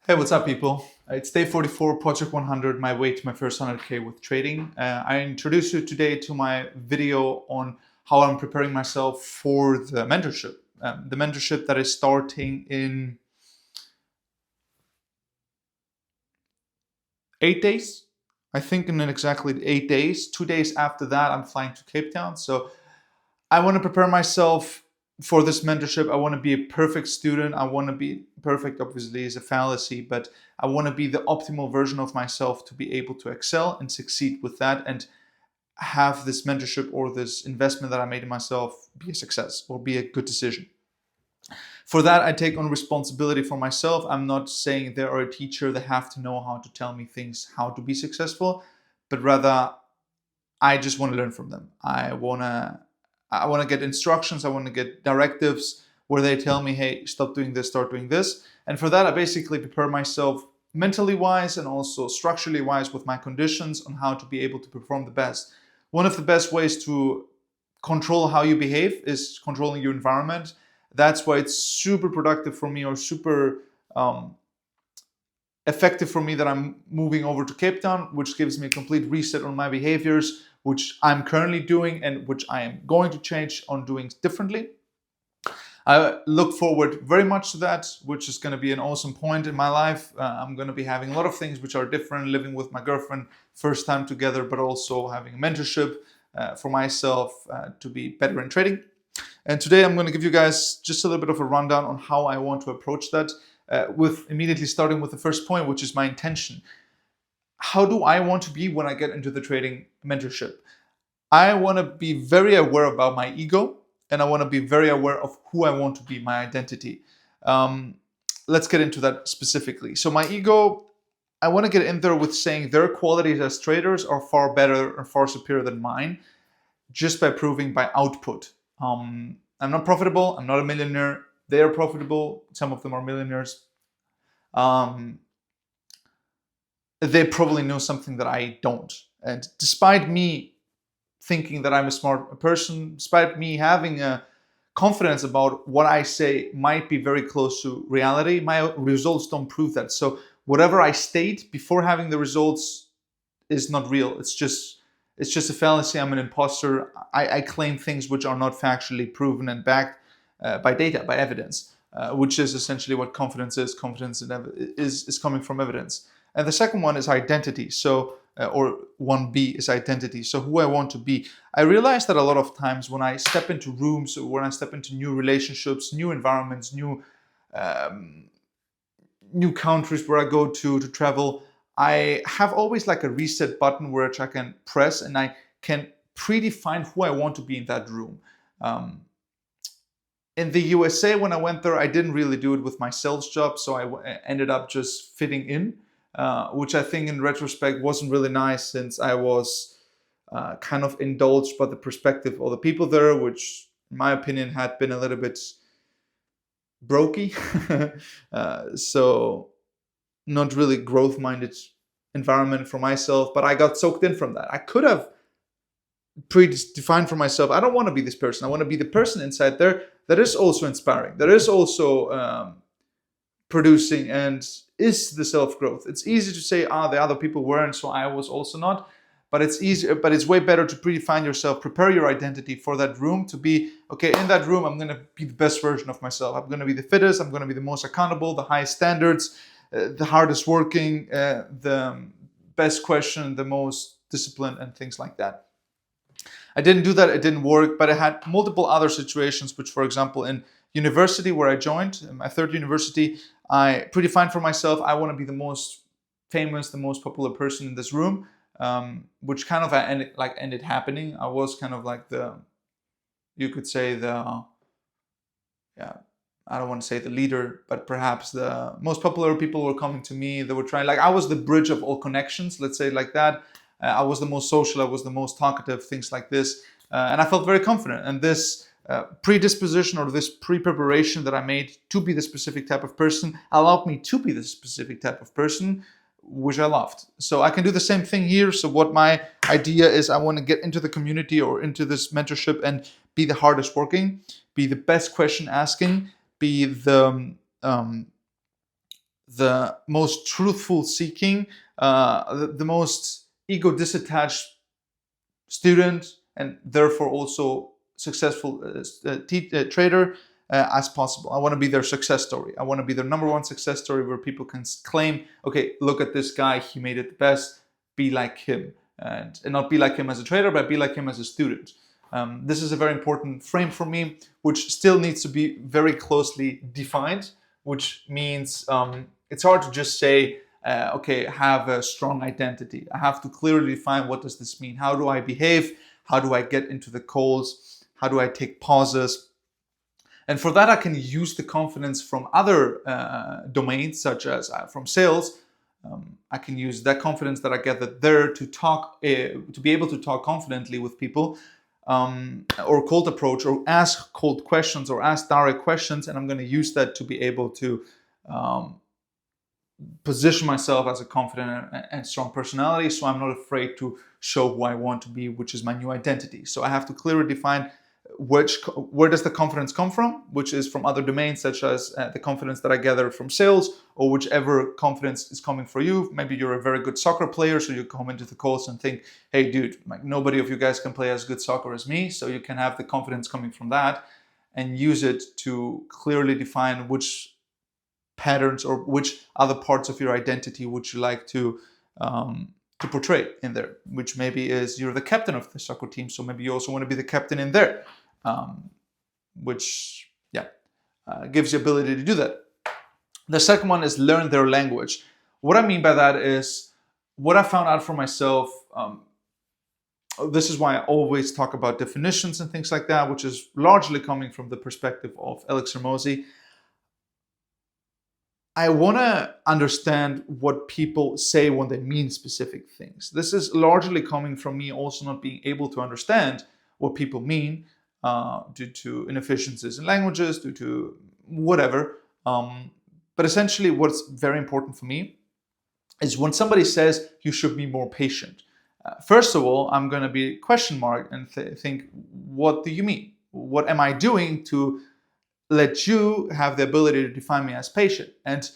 Hey, what's up, people? It's day 44, Project 100, my way to my first 100K with trading. I introduce you today to my video on how I'm preparing myself for the mentorship. The mentorship that is starting in 8 days. I think in exactly 8 days. 2 days after that, I'm flying to Cape Town. So I want to prepare myself for this mentorship. I want to be a perfect student. I want to be perfect, obviously, is a fallacy, but I want to be the optimal version of myself to be able to excel and succeed with that and have this mentorship or this investment that I made in myself be a success or be a good decision. For that, I take on responsibility for myself. I'm not saying they are a teacher, they have to know how to tell me things, how to be successful, but rather I just want to learn from them. I want to get instructions. I want to get directives where they tell me, hey, stop doing this, start doing this. And for that, I basically prepare myself mentally wise and also structurally wise with my conditions on how to be able to perform the best. One of the best ways to control how you behave is controlling your environment. That's why it's super productive for me or super effective for me that I'm moving over to Cape Town, which gives me a complete reset on my behaviors, which I'm currently doing and which I am going to change on doing differently. I look forward very much to that, which is going to be an awesome point in my life. I'm going to be having a lot of things which are different, living with my girlfriend, first time together, but also having a mentorship for myself to be better in trading. And today I'm going to give you guys just a little bit of a rundown on how I want to approach that, with immediately starting with the first point, which is my intention. How do I want to be when I get into the trading mentorship? I want to be very aware about my ego, and I want to be very aware of who I want to be, my identity. Let's get into that specifically. So my ego, I want to get in there with saying their qualities as traders are far better or far superior than mine, just by proving by output. I'm not profitable. I'm not a millionaire. They are profitable. Some of them are millionaires. They probably know something that I don't. And despite me thinking that I'm a smart person, despite me having a confidence about what I say might be very close to reality, my results don't prove that. So whatever I state before having the results is not real. It's just a fallacy. I'm an imposter. I claim things which are not factually proven and backed by data, by evidence, which is essentially what confidence is. Confidence is coming from evidence. And the second one is identity. So, or 1B is identity. So who I want to be. I realize that a lot of times when I step into rooms, or when I step into new relationships, new environments, new countries where I go to travel, I have always like a reset button which I can press and I can predefine who I want to be in that room. In the USA, when I went there, I didn't really do it with my sales job, so I ended up just fitting in, which I think in retrospect wasn't really nice, since I was kind of indulged by the perspective of the people there, which in my opinion had been a little bit brokey. So not really growth-minded environment for myself, but I got soaked in from that. I could have predefined for myself, I don't want to be this person. I want to be the person inside there that is also inspiring, that is also producing and is the self-growth. It's easy to say, the other people weren't, so I was also not. But it's easy, but it's way better to predefine yourself, prepare your identity for that room to be, okay, in that room, I'm going to be the best version of myself. I'm going to be the fittest. I'm going to be the most accountable, the highest standards, the hardest working, the best question, the most disciplined, and things like that. I didn't do that. It didn't work, but I had multiple other situations, which, for example, in university where I joined, in my third university, I predefined for myself, I want to be the most famous, the most popular person in this room, which kind of ended happening. I was kind of like you could say I don't want to say the leader, but perhaps the most popular people were coming to me. They were trying, I was the bridge of all connections, let's say it like that. I was the most social, I was the most talkative, things like this. And I felt very confident. And this predisposition or this pre-preparation that I made to be the specific type of person allowed me to be the specific type of person, which I loved. So I can do the same thing here. So what my idea is, I want to get into the community or into this mentorship and be the hardest working, be the best question asking, be the the most truthful seeking, the most ego disattached student, and therefore also successful trader as possible. I want to be their success story. I want to be their number one success story where people can claim, okay, look at this guy, he made it the best, be like him. And not be like him as a trader, but be like him as a student. This is a very important frame for me, which still needs to be very closely defined, which means it's hard to just say, okay, have a strong identity. I have to clearly define, what does this mean? How do I behave? How do I get into the calls? How do I take pauses? And for that, I can use the confidence from other domains, such as from sales. I can use that confidence that I gathered there to talk, to be able to talk confidently with people, or cold approach, or ask cold questions, or ask direct questions. And I'm going to use that to be able to position myself as a confident and strong personality, so I'm not afraid to show who I want to be, which is my new identity. So I have to clearly define where does the confidence come from, which is from other domains, such as the confidence that I gather from sales, or whichever confidence is coming for you. Maybe you're a very good soccer player, so you come into the calls and think, hey dude, like, nobody of you guys can play as good soccer as me, so you can have the confidence coming from that and use it to clearly define which patterns or which other parts of your identity would you like to portray in there, which maybe is you're the captain of the soccer team, so maybe you also want to be the captain in there, which gives you ability to do that. The second one is learn their language. What I mean by that is what I found out for myself. This is why I always talk about definitions and things like that, which is largely coming from the perspective of Alex Hormozi. I want to understand what people say when they mean specific things. This is largely coming from me also not being able to understand what people mean due to inefficiencies in languages, due to whatever. But essentially what's very important for me is when somebody says you should be more patient. First of all, I'm going to be question mark and think, what do you mean? What am I doing to let you have the ability to define me as patient? And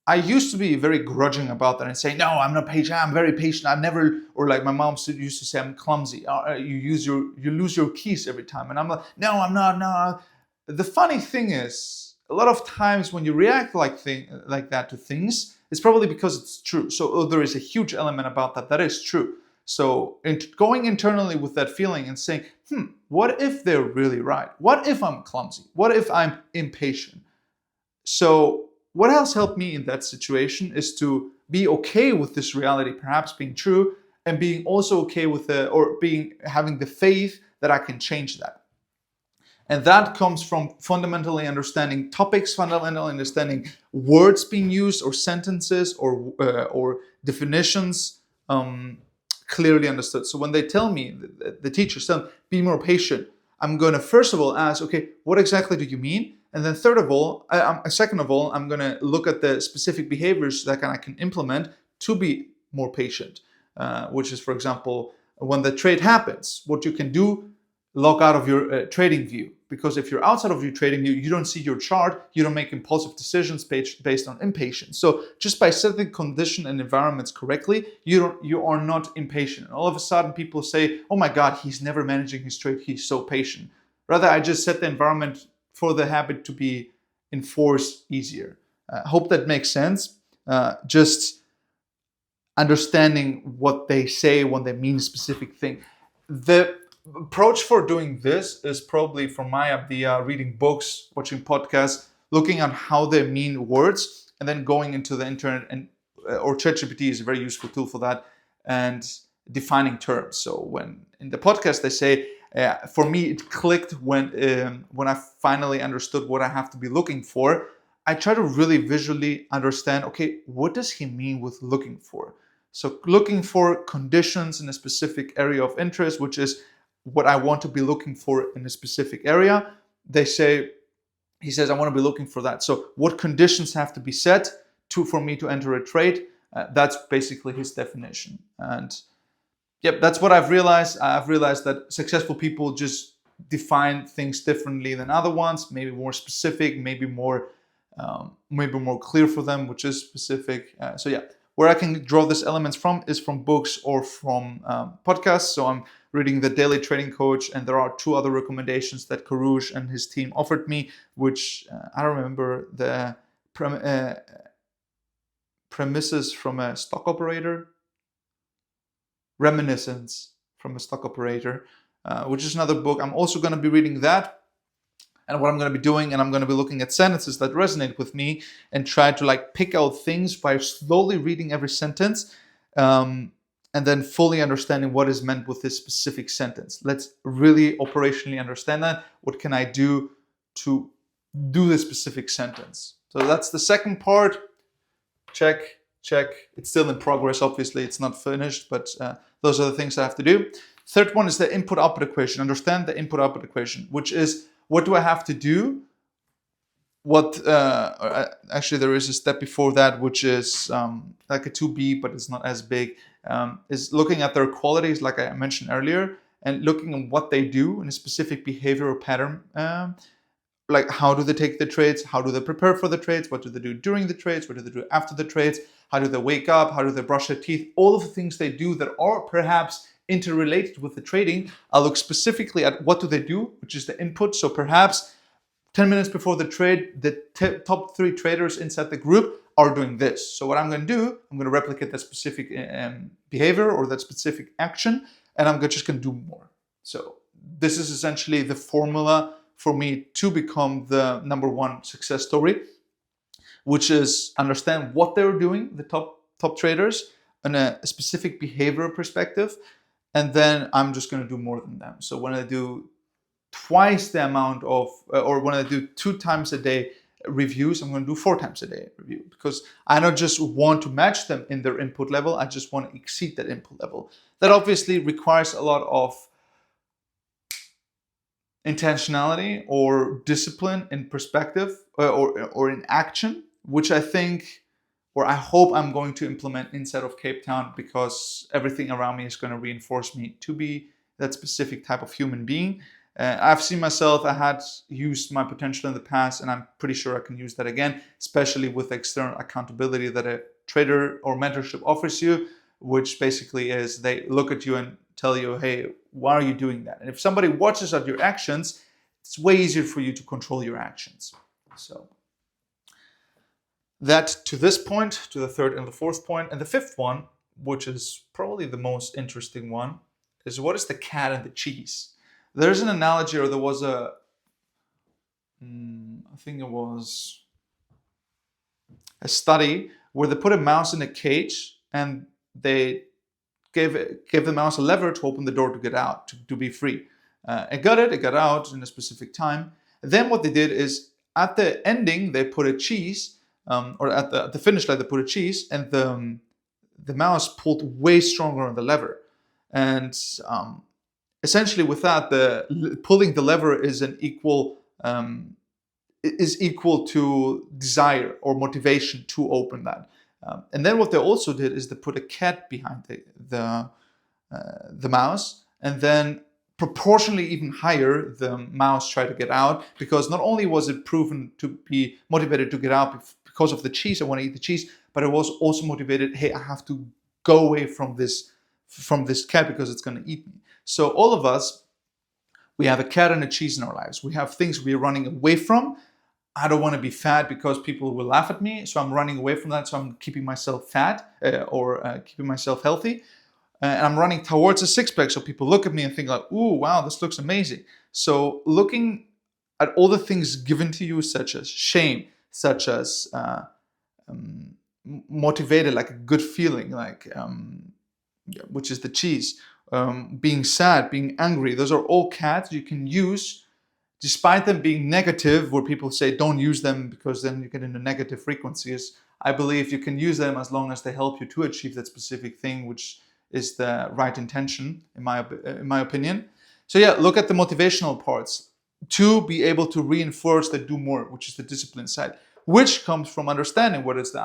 I used to be very grudging about that and say, no, I'm not patient, I'm very patient, I've never, or like my mom used to say, I'm clumsy, you lose your keys every time. And I'm like, no, I'm not, no. The funny thing is, a lot of times when you react like that to things, it's probably because it's true. So there is a huge element about that is true. So going internally with that feeling and saying, what if they're really right? What if I'm clumsy? What if I'm impatient? So what else helped me in that situation is to be okay with this reality perhaps being true, and being also okay with having the faith that I can change that. And that comes from fundamentally understanding topics, fundamentally understanding words being used, or sentences, or definitions, clearly understood. So when they tell me, the teachers tell me, be more patient, I'm going to first of all ask, okay, what exactly do you mean? And then second of all, I'm going to look at the specific behaviors that I can implement to be more patient, which is, for example, when the trade happens, what you can do, log out of your trading view. Because if you're outside of your trading view, you don't see your chart, you don't make impulsive decisions based on impatience. So just by setting condition and environments correctly, you are not impatient. And all of a sudden people say, oh my God, he's never managing his trade, he's so patient. Rather, I just set the environment for the habit to be enforced easier. Hope that makes sense. Just understanding what they say when they mean a specific thing. The approach for doing this is probably, from my idea, reading books, watching podcasts, looking at how they mean words, and then going into the internet or ChatGPT is a very useful tool for that, and defining terms. So when in the podcast they say, for me it clicked when I finally understood what I have to be looking for. I try to really visually understand, okay, what does he mean with looking for? So looking for conditions in a specific area of interest, which is what I want to be looking for in a specific area. He says, I want to be looking for that. So what conditions have to be set for me to enter a trade? That's basically his definition. And yep, that's what I've realized. I've realized that successful people just define things differently than other ones, maybe more specific, maybe more maybe more clear for them, which is specific. So yeah, where I can draw these elements from is from books or from podcasts. So I'm reading The Daily Trading Coach, and there are 2 other recommendations that Karush and his team offered me, which I don't remember the premises from a stock operator, reminiscence from a stock operator, which is another book. I'm also going to be reading that. And what I'm going to be doing, and I'm going to be looking at sentences that resonate with me and try to like pick out things by slowly reading every sentence, and then fully understanding what is meant with this specific sentence. Let's really operationally understand that. What can I do to do this specific sentence? So that's the second part. Check. It's still in progress, obviously. It's not finished, but those are the things I have to do. Third one is the input-output equation. Understand the input-output equation, which is, what do I have to do? Actually, there is a step before that, which is like a 2B, but it's not as big, is looking at their qualities, like I mentioned earlier, and looking at what they do in a specific behavior or pattern. Like, how do they take the trades? How do they prepare for the trades? What do they do during the trades? What do they do after the trades? How do they wake up? How do they brush their teeth? All of the things they do that are perhaps interrelated with the trading. I'll look specifically at what do they do, which is the input. So perhaps 10 minutes before the trade, the top 3 traders inside the group are doing this. So what I'm going to do, I'm going to replicate that specific behavior or that specific action, and I'm just going to do more. So this is essentially the formula for me to become the number 1 success story, which is understand what they're doing, the top traders, in a specific behavioral perspective, and then I'm just going to do more than them. So when I do twice the amount of, or when I do 2 times a day reviews, I'm going to do 4 times a day review, because I don't just want to match them in their input level, I just want to exceed that input level. That obviously requires a lot of intentionality or discipline in perspective or in action, which I think, or I hope I'm going to implement inside of Cape Town, because everything around me is going to reinforce me to be that specific type of human being. I've seen myself, I had used my potential in the past, and I'm pretty sure I can use that again, especially with external accountability that a trader or mentorship offers you, which basically is they look at you and tell you, hey, why are you doing that? And if somebody watches out your actions, it's way easier for you to control your actions. So that to this point, to the third and the fourth point. And the fifth one, which is probably the most interesting one, is what is the cat and the cheese? There's an analogy, or there was I think it was a study where they put a mouse in a cage and they gave the mouse a lever to open the door to get out, to be free. It got out in a specific time. Then what they did is, at the ending, they put a cheese, or at the finish line, they put a cheese, and the mouse pulled way stronger on the lever. And essentially with that, pulling the lever is equal to desire or motivation to open that. And then what they also did is they put a cat behind the mouse, and then proportionally even higher, the mouse tried to get out, because not only was it proven to be motivated to get out because of the cheese, I want to eat the cheese, but it was also motivated, hey, I have to go away from this cat because it's going to eat me. So all of us, we have a cat and a cheese in our lives. We have things we're running away from. I don't want to be fat because people will laugh at me, so I'm running away from that. So I'm keeping myself fat or keeping myself healthy. And I'm running towards a six-pack, so people look at me and think like, ooh, wow, this looks amazing. So looking at all the things given to you, such as shame, such as motivated, like a good feeling, like which is the cheese, being sad, being angry, those are all cats you can use, despite them being negative, where people say don't use them because then you get into negative frequencies. I believe you can use them as long as they help you to achieve that specific thing, which is the right intention, in my opinion. So yeah, look at the motivational parts to be able to reinforce the do more, which is the discipline side, which comes from understanding what is the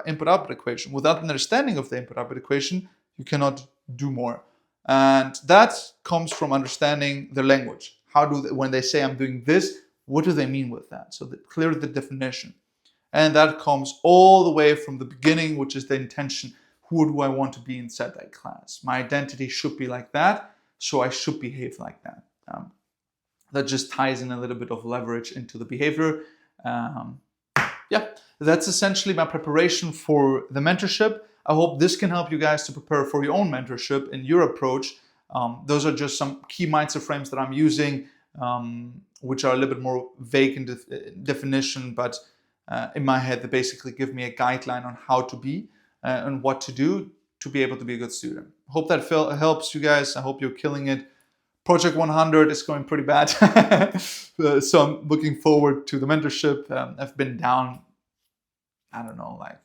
input-output equation. Without an understanding of the input-output equation, you cannot do more. And that comes from understanding their language. When they say I'm doing this, what do they mean with that? So clear the definition. And that comes all the way from the beginning, which is the intention. Who do I want to be inside that class? My identity should be like that, so I should behave like that. That just ties in a little bit of leverage into the behavior. Yeah, that's essentially my preparation for the mentorship. I hope this can help you guys to prepare for your own mentorship and your approach. Those are just some key mindset frames that I'm using, which are a little bit more vague in definition, but in my head, they basically give me a guideline on how to be and what to do to be able to be a good student. Hope that helps you guys. I hope you're killing it. Project 100 is going pretty bad. So I'm looking forward to the mentorship. I've been down, I don't know, like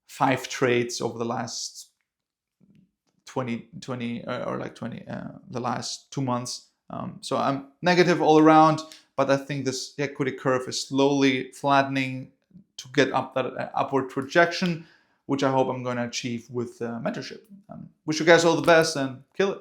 5 trades over the last 20 the last 2 months. So I'm negative all around, but I think this equity curve is slowly flattening to get up that upward projection, which I hope I'm going to achieve with mentorship. Wish you guys all the best and kill it.